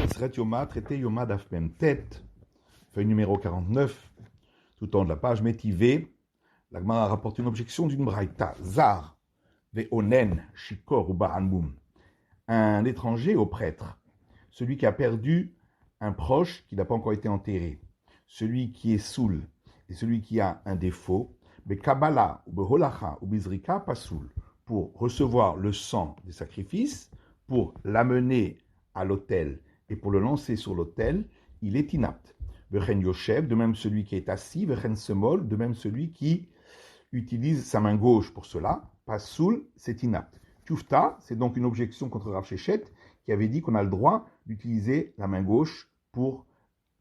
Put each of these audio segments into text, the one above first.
Sret Yoma, traité Yoma Daf Mem Tet, feuille numéro 49, tout en haut de la page, Métivé, la Gemara rapporte une objection d'une braïta. Zar, Ve'onen, Shikor ou Baranmoum, un étranger au prêtre, celui qui a perdu un proche qui n'a pas encore été enterré, celui qui est saoul et celui qui a un défaut, Kabbalah ou Beholacha ou Bizrika Pasoul, pour recevoir le sang des sacrifices, pour l'amener à l'autel et pour le lancer sur l'autel, il est inapte. Vechen Yoshev, de même celui qui est assis, Vechen Semol, de même celui qui utilise sa main gauche pour cela, Pasoul, c'est inapte. Tufta, c'est donc une objection contre Rav Shechet qui avait dit qu'on a le droit d'utiliser la main gauche pour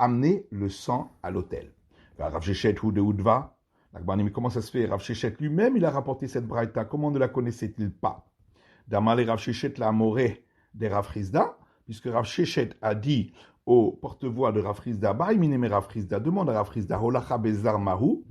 amener le sang à l'autel. Rav Shechet ou de Udva, mais comment ça se fait? Rav Shechet lui-même, il a rapporté cette braïta. Comment ne la connaissait-il pas? Damale Rav Shechet la amoré de Rav Chizda, puisque Rav Shechet a dit au porte-voix de Rav Chizda, Rav Chizda, demande à Rav Chizda, Holacha Bezar Mahu,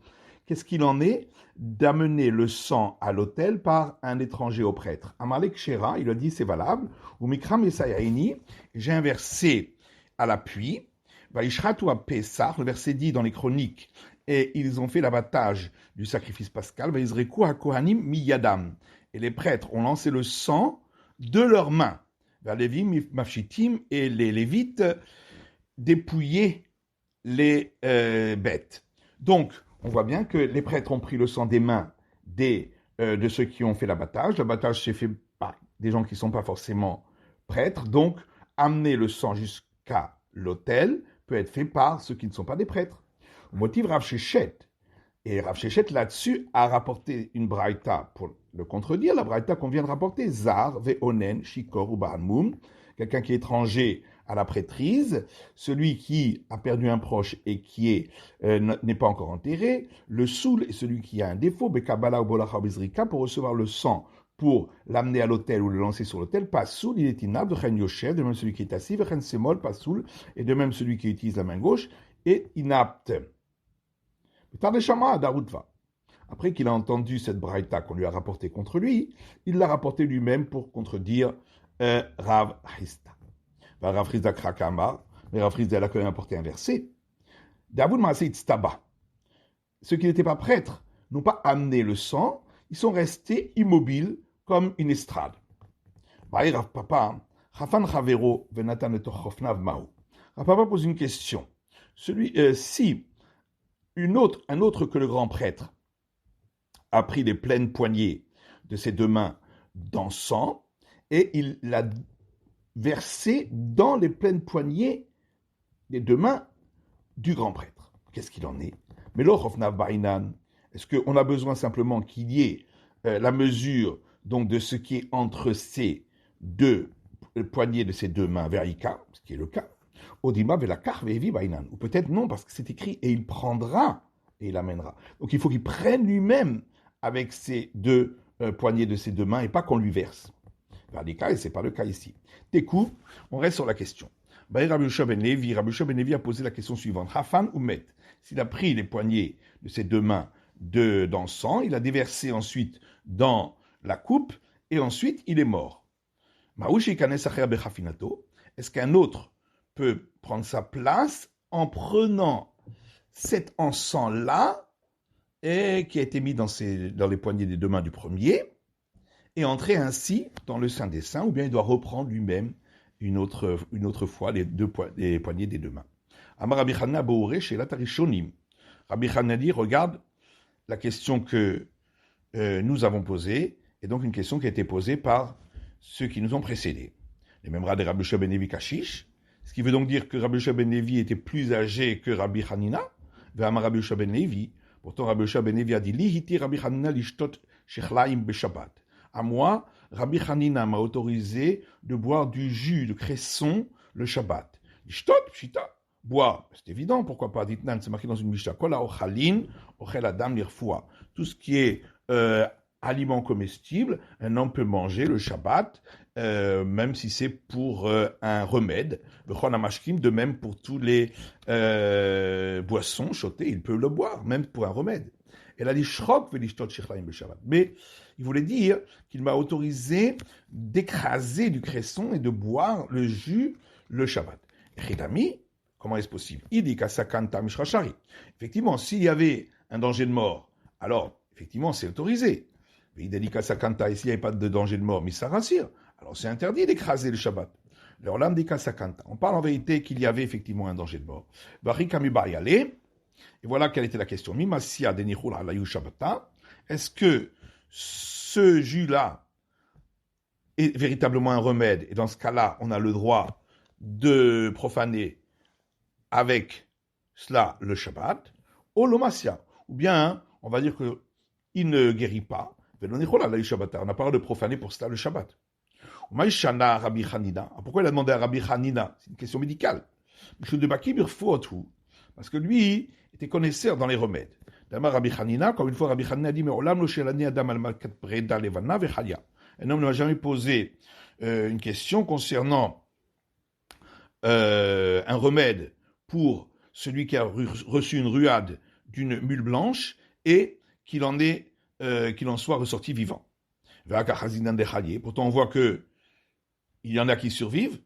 qu'est-ce qu'il en est d'amener le sang à l'autel par un étranger au prêtre? Amalek Shera, il a dit c'est valable. Ou Mikram Esayaini, j'ai un verset à l'appui. Vaishratu a Pesach, le verset dit dans les chroniques, et ils ont fait l'abattage du sacrifice pascal. Vaizreku ha Kohanim miyadam. Et les prêtres ont lancé le sang de leurs mains. Vers Lévim Mafshitim, et les Lévites dépouillaient les bêtes. Donc, on voit bien que les prêtres ont pris le sang des mains de ceux qui ont fait l'abattage. L'abattage s'est fait par des gens qui ne sont pas forcément prêtres. Donc, amener le sang jusqu'à l'autel peut être fait par ceux qui ne sont pas des prêtres. Au motif Rav Shechet. Et Rav Shechet, là-dessus, a rapporté une braïta pour le contredire, la braïta qu'on vient de rapporter. Zar, Ve'onen, Shikor ou Baranmoum. Quelqu'un qui est étranger à la prêtrise, celui qui a perdu un proche et qui n'est pas encore enterré, le soul est celui qui a un défaut, Bekabala ou Bolacha Bizrika, pour recevoir le sang, pour l'amener à l'autel ou le lancer sur l'autel, pas soul, il est inapte, Chen Yoshev, de même celui qui est assis, Chen Semol, pas soul, et de même celui qui utilise la main gauche, est inapte. Après qu'il a entendu cette braïta qu'on lui a rapportée contre lui, il l'a rapportée lui-même pour contredire Rav Chizda. Rav Chizda Krakama, mais Rav Chizda a quand même apporté un verset. Davud Maaseh Tztaba. Ceux qui n'étaient pas prêtres n'ont pas amené le sang, ils sont restés immobiles comme une estrade. Rav Papa, Chafan Chavero Venatan Etochofnav Mahu. Rav Papa pose une question. Si un autre que le grand prêtre a pris les pleines poignées de ses deux mains d'encens et il l'a versé dans les pleines poignées des deux mains du grand prêtre. Qu'est-ce qu'il en est? Mais l'Ochofnav Bainan, est-ce qu'on a besoin simplement qu'il y ait la mesure donc, de ce qui est entre ces deux poignées de ces deux mains verika, ce qui est le cas, Odima Velakar Vevi Bainan, ou peut-être non, parce que c'est écrit et il prendra et il amènera. Donc il faut qu'il prenne lui-même avec ces deux poignées de ses deux mains et pas qu'on lui verse. Et ce n'est pas le cas ici. Tekou, on reste sur la question. Rabbi Yoshua ben Levi a posé la question suivante. Hafan ou Met, s'il a pris les poignées de ses deux mains d'encens, il a déversé ensuite dans la coupe et ensuite il est mort. Est-ce qu'un autre peut prendre sa place en prenant cet encens-là et qui a été mis dans les poignées des deux mains du premier et entrer ainsi dans le Saint des Saints, ou bien il doit reprendre lui-même une autre fois les poignées des deux mains. Amar Rabbi Chanina Bouré chez l'Atarishonim. Rabbi Chanina dit, regarde la question que nous avons posée, et donc une question qui a été posée par ceux qui nous ont précédés. Les mêmes de Rabbi Yoshua ben Levi Kashish, ce qui veut donc dire que Rabbi Yoshua ben Levi était plus âgé que Rabbi Chanina, Amar Rabbi Yoshua ben Levi. Pourtant, Rabbi Yoshua ben Levi a dit, Lihiti Rabbi Chanina lishtot shechlaim beshabbat. À moi, Rabbi Chanina m'a autorisé de boire du jus de cresson le Shabbat. Lishtot, pshita, boire, c'est évident, pourquoi pas, ditnan, c'est marqué dans une Mishnah, kola ochalin, ochel adam lirfoua. Tout ce qui est aliment comestible, un homme peut manger le Shabbat, même si c'est pour un remède. Le Chon Amashkim, de même pour tous les boissons chauffées, il peut le boire, même pour un remède. Elle a dit Shrok velishtot shechlaim beshabbat. Mais il voulait dire qu'il m'a autorisé d'écraser du cresson et de boire le jus le Shabbat. Chidami, comment est-ce possible? Idika sakanta mishrashari. Effectivement, s'il y avait un danger de mort, alors, effectivement, c'est autorisé. Mais idika sakanta, et s'il n'y avait pas de danger de mort, misarasir, alors c'est interdit d'écraser le Shabbat. Le Olam dika sakanta. On parle en vérité qu'il y avait effectivement un danger de mort. Varikami bayale, et voilà quelle était la question. Mimasia denichul alayu shabbata. Est-ce que ce jus-là est véritablement un remède? Et dans ce cas-là, on a le droit de profaner avec cela le Shabbat. Ou l'omasia. Ou bien, on va dire qu'il ne guérit pas. On n'a pas le droit de profaner pour cela le Shabbat. Rabbi Hanina. Pourquoi il a demandé à Rabbi Hanina? C'est une question médicale. Parce que lui était connaisseur dans les remèdes. D'abord, Rabbi Hanina, comme une fois Rabbi Hanina a dit, mais un homme ne m'a jamais posé une question concernant un remède pour celui qui a reçu une ruade d'une mule blanche et qu'il en soit ressorti vivant. Pourtant, on voit que il y en a qui survivent.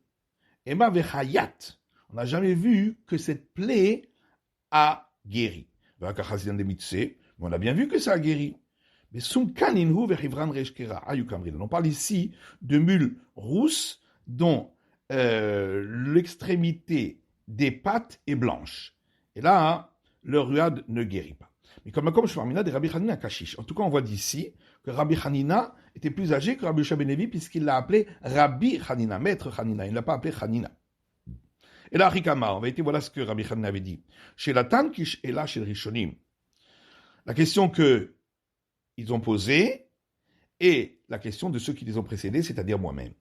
Emma vechayat. On n'a jamais vu que cette plaie a guéri. Mais on a bien vu que ça a guéri. Mais on parle ici de mules rousses dont l'extrémité des pattes est blanche. Et là, leur ruade ne guérit pas. Mais comme je parle des Rabbi Hanina Kashish. En tout cas, on voit d'ici que Rabbi Hanina était plus âgé que Rabbi Yoshua ben Levi puisqu'il l'a appelé Rabbi Hanina, maître Hanina. Il ne l'a pas appelé Hanina. Et là, Rikama, en vérité, voilà ce que Rabbi Hanina avait dit. Chez la Tankish et là chez le Rishonim. La question que ils ont posée et la question de ceux qui les ont précédés, c'est-à-dire moi-même.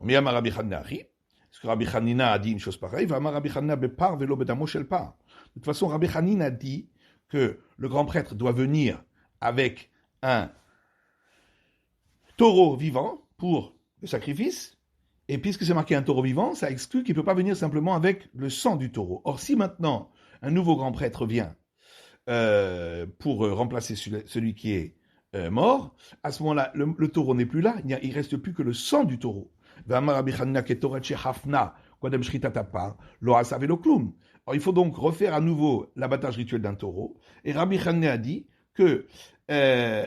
Rabbi Hanina, est-ce que Rabbi Hanina a dit une chose pareille? Rabbi Hanina bepar velo bedamo shel par. De toute façon, Rabbi Hanina a dit que le grand prêtre doit venir avec un taureau vivant pour le sacrifice, et puisque c'est marqué un taureau vivant, ça exclut qu'il ne peut pas venir simplement avec le sang du taureau. Or, si maintenant un nouveau grand prêtre vient pour remplacer celui qui est mort, à ce moment-là, le taureau n'est plus là, il ne reste plus que le sang du taureau. Alors, il faut donc refaire à nouveau l'abattage rituel d'un taureau. Et Rabbi Hanina a dit que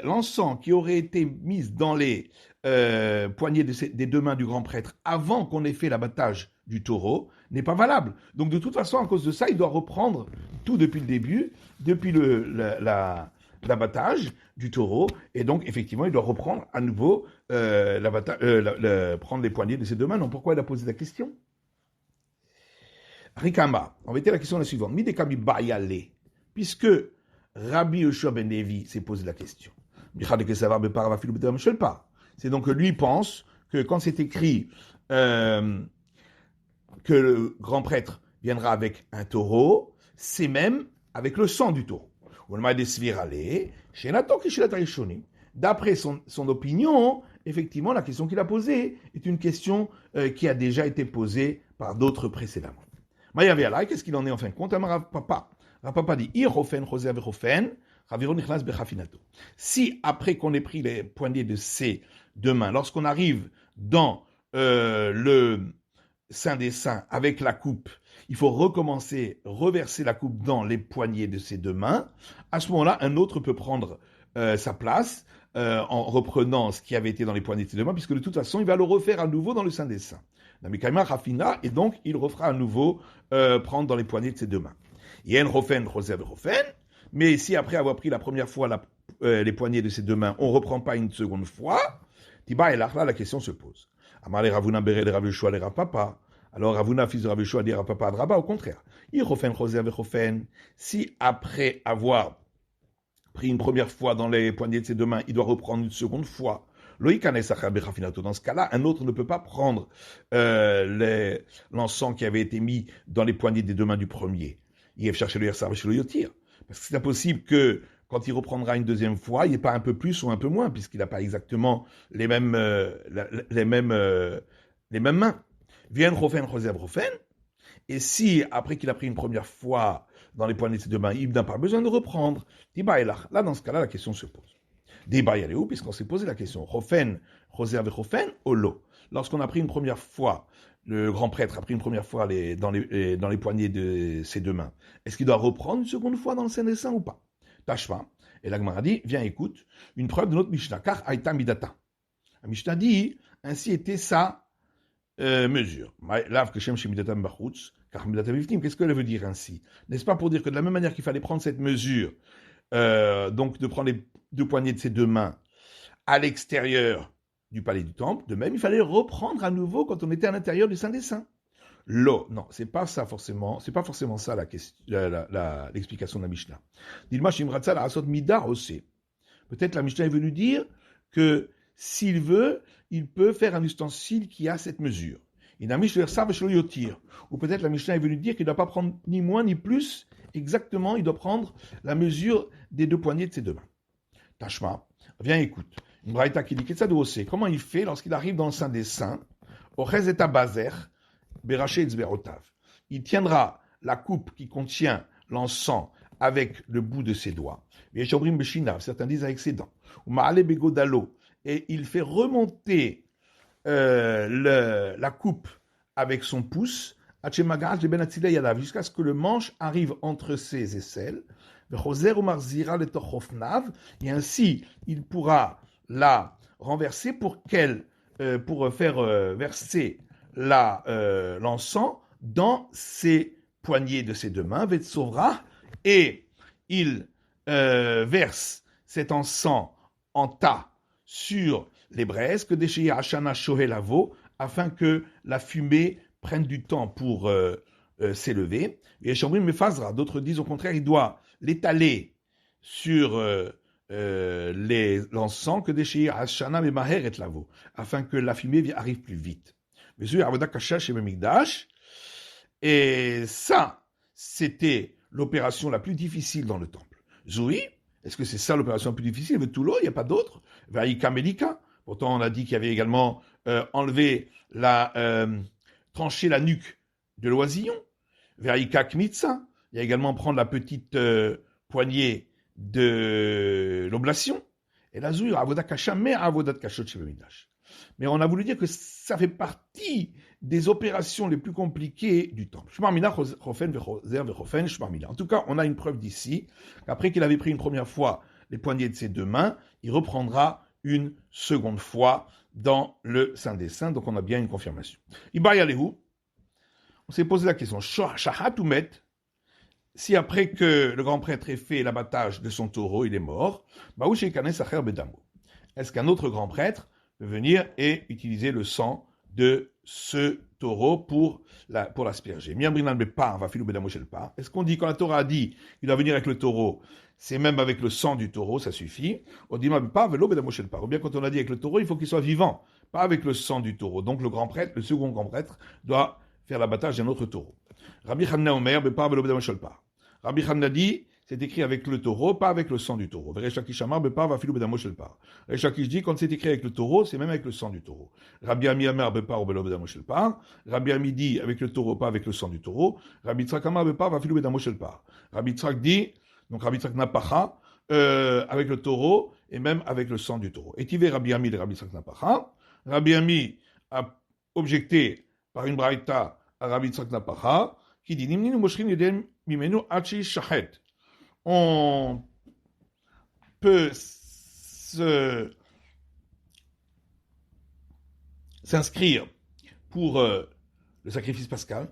l'encens qui aurait été mis dans les poignets des deux mains du grand prêtre avant qu'on ait fait l'abattage du taureau n'est pas valable. Donc de toute façon, à cause de ça, il doit reprendre tout depuis le début, depuis l'abattage du taureau, et donc effectivement, il doit reprendre à nouveau prendre les poignets de ses deux mains. Donc pourquoi il a posé la question? Rikama, en vérité, la question est la suivante. Midekami Bayale, puisque Rabbi Yoshua ben Levi s'est posé la question. C'est donc que lui pense que quand c'est écrit que le grand prêtre viendra avec un taureau, c'est même avec le sang du taureau. D'après son opinion, effectivement, la question qu'il a posée est une question qui a déjà été posée par d'autres précédemment. Qu'est-ce qu'il en est en fin de compte? Papa dit, si après qu'on ait pris les poignées de ses deux mains, lorsqu'on arrive dans le Saint des Saints avec la coupe, il faut reverser la coupe dans les poignées de ses deux mains, à ce moment-là, un autre peut prendre sa place en reprenant ce qui avait été dans les poignées de ses deux mains, puisque de toute façon, il va le refaire à nouveau dans le Saint des Saints. Et donc, il refera à nouveau prendre dans les poignées de ses deux mains. Mais si après avoir pris la première fois les poignées de ses deux mains, on ne reprend pas une seconde fois, là, la question se pose. Alors Ravuna, fils de Rav Yoshua, dit Rapapa Adraba, au contraire. Si après avoir pris une première fois dans les poignées de ses deux mains, il doit reprendre une seconde fois, dans ce cas-là, un autre ne peut pas prendre l'encens qui avait été mis dans les poignées des deux mains du premier. Il va chercher le Yersar chez le Yotir. Parce que c'est impossible que, quand il reprendra une deuxième fois, il n'y ait pas un peu plus ou un peu moins, puisqu'il n'a pas exactement les mêmes mains. Vienne Rofen, et si, après qu'il a pris une première fois dans les poignées de ses deux mains, il n'a pas besoin de reprendre, là, dans ce cas-là, la question se pose. Débat Yaléou, puisqu'on s'est posé la question. Chofen, Choser avec Chofen, Olo. Lorsqu'on a pris une première fois, le grand prêtre a pris une première fois dans les poignées de ses deux mains, est-ce qu'il doit reprendre une seconde fois dans le Saint des Saints ou pas? Tashma. Et la Gemara dit, viens écoute, une preuve de notre Mishnah, car Aïta Midata. La Mishnah dit, ainsi était sa mesure. Lav Keshem Shemidata Mbachutz, car Midata Viftim, qu'est-ce qu'elle veut dire ainsi? N'est-ce pas pour dire que de la même manière qu'il fallait prendre cette mesure, donc de prendre les deux poignées de ses deux mains à l'extérieur du palais du temple, de même il fallait reprendre à nouveau quand on était à l'intérieur du Saint des Saints. Lo, non, c'est pas ça forcément, c'est pas forcément ça l'explication de la Mishnah. Dilma Shimratza la Asot Mida Ose. Peut-être la Mishnah est venue dire que s'il veut, il peut faire un ustensile qui a cette mesure. Ou peut-être la Mishnah est venue dire qu'il ne doit pas prendre ni moins ni plus, exactement, il doit prendre la mesure des deux poignées de ses deux mains. Tashma, viens écoute. Une braïta qui dit que ça doit aussi. Comment il fait lorsqu'il arrive dans le Saint des Saints, au Rezeta Bazer, Beraché Etzberotav. Il tiendra la coupe qui contient l'encens avec le bout de ses doigts. Certains disent avec ses dents. Ou Maale Begodalo. Et il fait remonter la coupe avec son pouce jusqu'à ce que le manche arrive entre ses aisselles. Et ainsi, il pourra la renverser pour faire verser l'encens dans ses poignets de ses deux mains, et il verse cet encens en tas sur les braises, que déchire Hashana Shohelavo, afin que la fumée prenne du temps pour s'élever. Et Chambrim Mefazra, d'autres disent au contraire, il doit l'étaler sur l'encens, que déchire Hashana Memaher et Lavo, afin que la fumée arrive plus vite. Et ça, c'était l'opération la plus difficile dans le temple. Zoui, est-ce que c'est ça l'opération la plus difficile? Le Toulo, il n'y a pas d'autre. Vaïka Melika. Pourtant, on a dit qu'il y avait également tranché la nuque de l'oisillon. Vaïka Kmitsa. Il y a également prendre la petite poignée de l'oblation. Et la Zoui, Avodat Kasha, mais Avodat Kashot Shebemidash. Mais on a voulu dire que ça fait partie des opérations les plus compliquées du temple. En tout cas, on a une preuve d'ici, qu'après qu'il avait pris une première fois les poignets de ses deux mains, il reprendra une seconde fois dans le Saint des Saints, donc on a bien une confirmation. On s'est posé la question, Shahatoumet, si après que le grand prêtre ait fait l'abattage de son taureau, il est mort, est-ce qu'un autre grand prêtre peut venir et utiliser le sang de ce taureau pour l'asperger? Est-ce qu'on dit, quand la Torah a dit qu'il doit venir avec le taureau, c'est même avec le sang du taureau, ça suffit? On dit, ou bien quand on a dit avec le taureau, il faut qu'il soit vivant, pas avec le sang du taureau. Donc le second grand prêtre, doit faire l'abattage d'un autre taureau. Rabbi Channa Omer, Rabbi Channa dit, c'est écrit avec le taureau, pas avec le sang du taureau. Resh Lakish dit, quand c'est écrit avec le taureau, c'est même avec le sang du taureau. Rabbi Ami Amar Bepar ou Belo Bedamo Shelpar. Rabbi Ami dit, avec le taureau, pas avec le sang du taureau. Rabbi Tzrak Amar Bepar Vafilu Bedamo Shelpar. Rabbi Tzrak dit, donc Rabbi Tzrak Napacha, avec le taureau, et même avec le sang du taureau. Et Tivé Rabbi Ami de Rabbi Tzrak Napacha. Rabbi Ami a objecté par une braïta à Rabbi Tzrak Napacha, qui dit, Nimninu Moshrin Yedem Mimenu Hachi Shahet. On peut s'inscrire pour le sacrifice pascal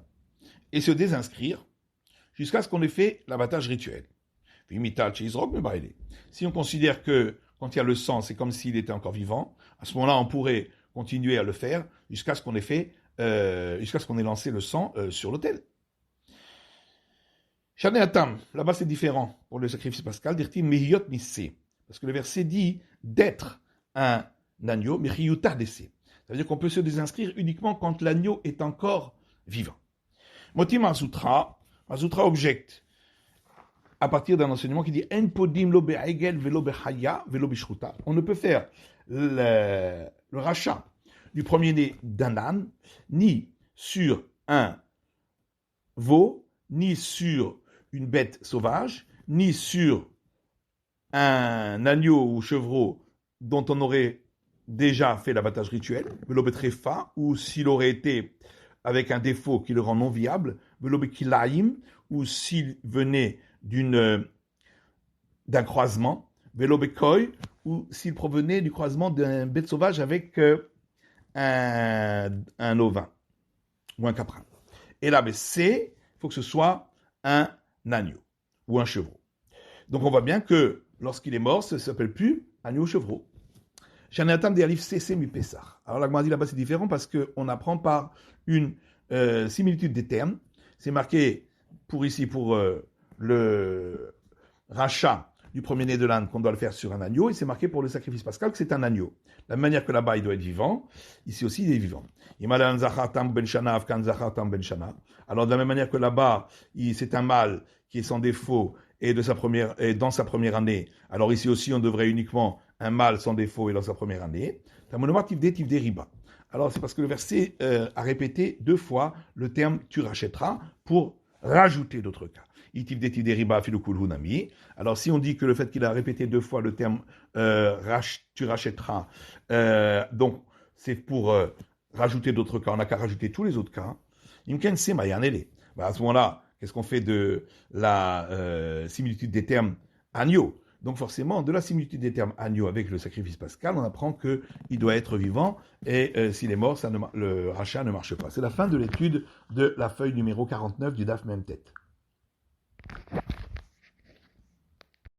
et se désinscrire jusqu'à ce qu'on ait fait l'abattage rituel. Si on considère que quand il y a le sang, c'est comme s'il était encore vivant, à ce moment-là, on pourrait continuer à le faire jusqu'à ce qu'on ait fait, jusqu'à ce qu'on ait lancé le sang sur l'autel. Shaneatam, là-bas c'est différent pour le sacrifice pascal, dirti mehiyot nissé, parce que le verset dit d'être un agneau, mehiyutar dessé. Ça veut dire qu'on peut se désinscrire uniquement quand l'agneau est encore vivant. Moti Mazutra objecte à partir d'un enseignement qui dit en podim lo be'egel velo behaya velo bishruta. On ne peut faire le rachat du premier-né d'un âne ni sur un veau, ni sur une bête sauvage, ni sur un agneau ou chevreau dont on aurait déjà fait l'abattage rituel, velobe trefa, ou s'il aurait été avec un défaut qui le rend non viable, velobe kilaim, ou s'il venait d'un croisement, velobe koi, ou s'il provenait du croisement d'un bête sauvage avec un ovin ou un caprin. Et là, il faut que ce soit un agneau ou un chevreau. Donc on voit bien que lorsqu'il est mort, ça ne s'appelle plus agneau ou chevreau. J'en ai atteint des alifs CC mi Pessah. Alors la Gemara dit là-bas c'est différent parce qu'on apprend par une similitude des termes. C'est marqué pour le rachat du premier-né de l'âne qu'on doit le faire sur un agneau, et c'est marqué pour le sacrifice pascal que c'est un agneau. De la même manière que là-bas il doit être vivant, ici aussi il est vivant. Alors de la même manière que là-bas c'est un mâle qui est sans défaut et dans sa première année, alors ici aussi on devrait uniquement un mâle sans défaut et dans sa première année. Alors c'est parce que le verset a répété 2 fois le terme tu rachèteras pour rajouter d'autres cas. Alors si on dit que le fait qu'il a répété 2 fois le terme tu rachèteras, donc c'est pour rajouter d'autres cas, on n'a qu'à rajouter tous les autres cas. À ce moment-là, qu'est-ce qu'on fait de la similitude des termes agneau? Donc forcément, de la similitude des termes agneau avec le sacrifice pascal, on apprend qu'il doit être vivant et s'il est mort, le rachat ne marche pas. C'est la fin de l'étude de la feuille numéro 49 du Daf Mem Tet.